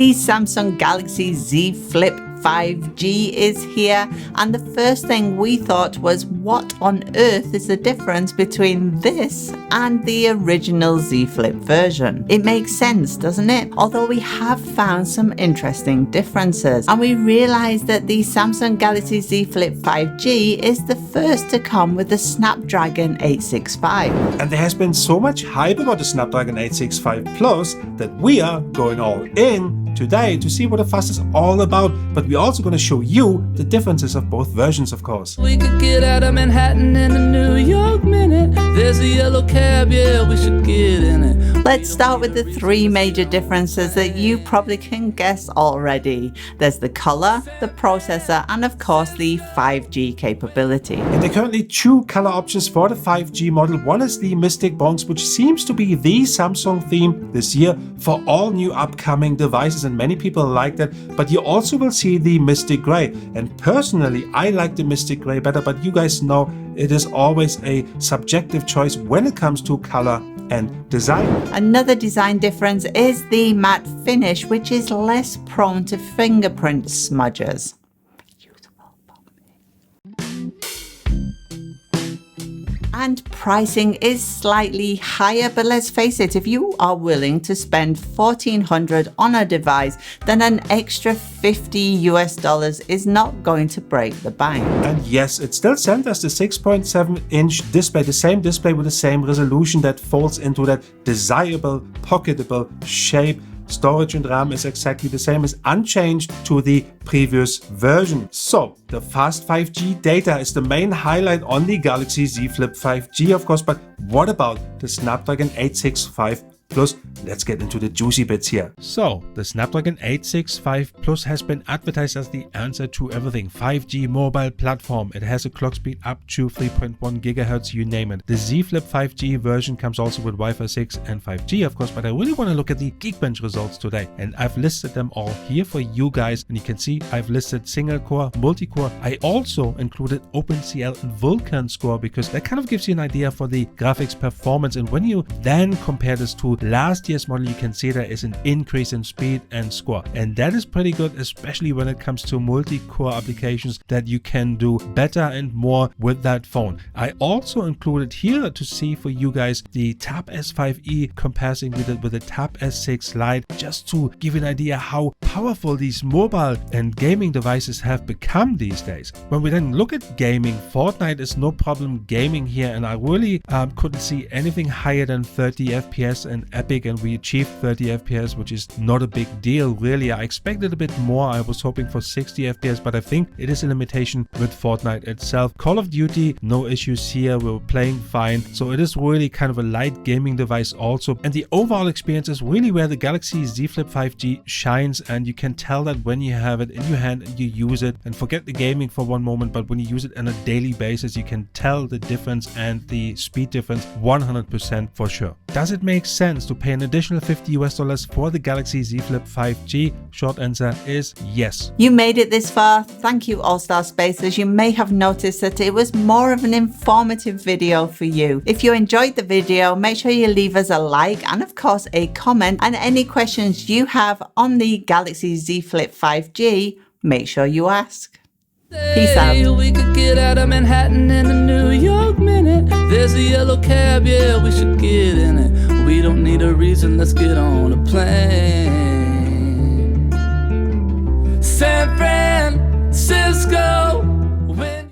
The Samsung Galaxy Z Flip 5G is here, and the first thing we thought was, what on earth is the difference between this and the original Z Flip version? It makes sense, doesn't it? Although we have found some interesting differences, and we realized that the Samsung Galaxy Z Flip 5G is the first to come with the Snapdragon 865. And there has been so much hype about the Snapdragon 865 Plus that we are going all in today to see what the fuss is all about, but we're also going to show you the differences of both versions, of course. We could get out of Manhattan in a New York minute. There's a yellow cab, yeah, we should get in it. Let's start with the three major differences that you probably can guess already. There's the color, the processor, and of course the 5G capability. And there are currently two color options for the 5G model. One is the Mystic Bronze, which seems to be the Samsung theme this year for all new upcoming devices, and many people like that. But you also will see the Mystic Gray, and personally I like the Mystic Gray better, but you guys know it is always a subjective choice when it comes to color and design. Another design difference is the matte finish, which is less prone to fingerprint smudges. And pricing is slightly higher, but let's face it, if you are willing to spend $1,400 on a device, then an extra $50 is not going to break the bank. And yes, it still sent us the 6.7-inch display, the same display with the same resolution that folds into that desirable, pocketable shape. Storage and RAM is exactly the same, as unchanged to the previous version. So the fast 5G data is the main highlight on the Galaxy Z Flip 5G, of course, but what about the Snapdragon 865 Plus? Let's get into the juicy bits here. So the Snapdragon 865 Plus has been advertised as the answer to everything 5G mobile platform. It has a clock speed up to 3.1 GHz, you name it. The Z Flip 5G version comes also with Wi-Fi 6 and 5G, of course, but I really want to look at the Geekbench results today, and I've listed them all here for you guys, and you can see I've listed single core, multi-core. I also included OpenCL and Vulkan score because that kind of gives you an idea for the graphics performance, and when you then compare this to last year's model, you can see there is an increase in speed and score, and that is pretty good, especially when it comes to multi-core applications that you can do better and more with that phone. I also included here to see for you guys the Tab S5e comparison with the Tab S6 Lite, just to give you an idea how powerful these mobile and gaming devices have become these days. When we then look at gaming, Fortnite is no problem gaming here, and I really couldn't see anything higher than 30 FPS and Epic, and we achieved 30 FPS, which is not a big deal really. I expected a bit more. I was hoping for 60 FPS, but I think it is a limitation with Fortnite itself. Call of Duty, no issues here. We were playing fine. So it is really kind of a light gaming device also. And the overall experience is really where the Galaxy Z Flip 5G shines, and you can tell that when you have it in your hand and you use it, and forget the gaming for one moment, but when you use it on a daily basis, you can tell the difference and the speed difference 100% for sure. Does it make sense to pay an additional $50 for the Galaxy Z Flip 5G? Short answer is yes. You made it this far. Thank you, All-Star Spacers. You may have noticed that it was more of an informative video for you. If you enjoyed the video, make sure you leave us a like and of course a comment, and any questions you have on the Galaxy Z Flip 5G, make sure you ask. Peace out. We could get out of Manhattan in a New York minute. There's a yellow cab, yeah, we should get in it. We don't need a reason, let's get on a plane. San Francisco.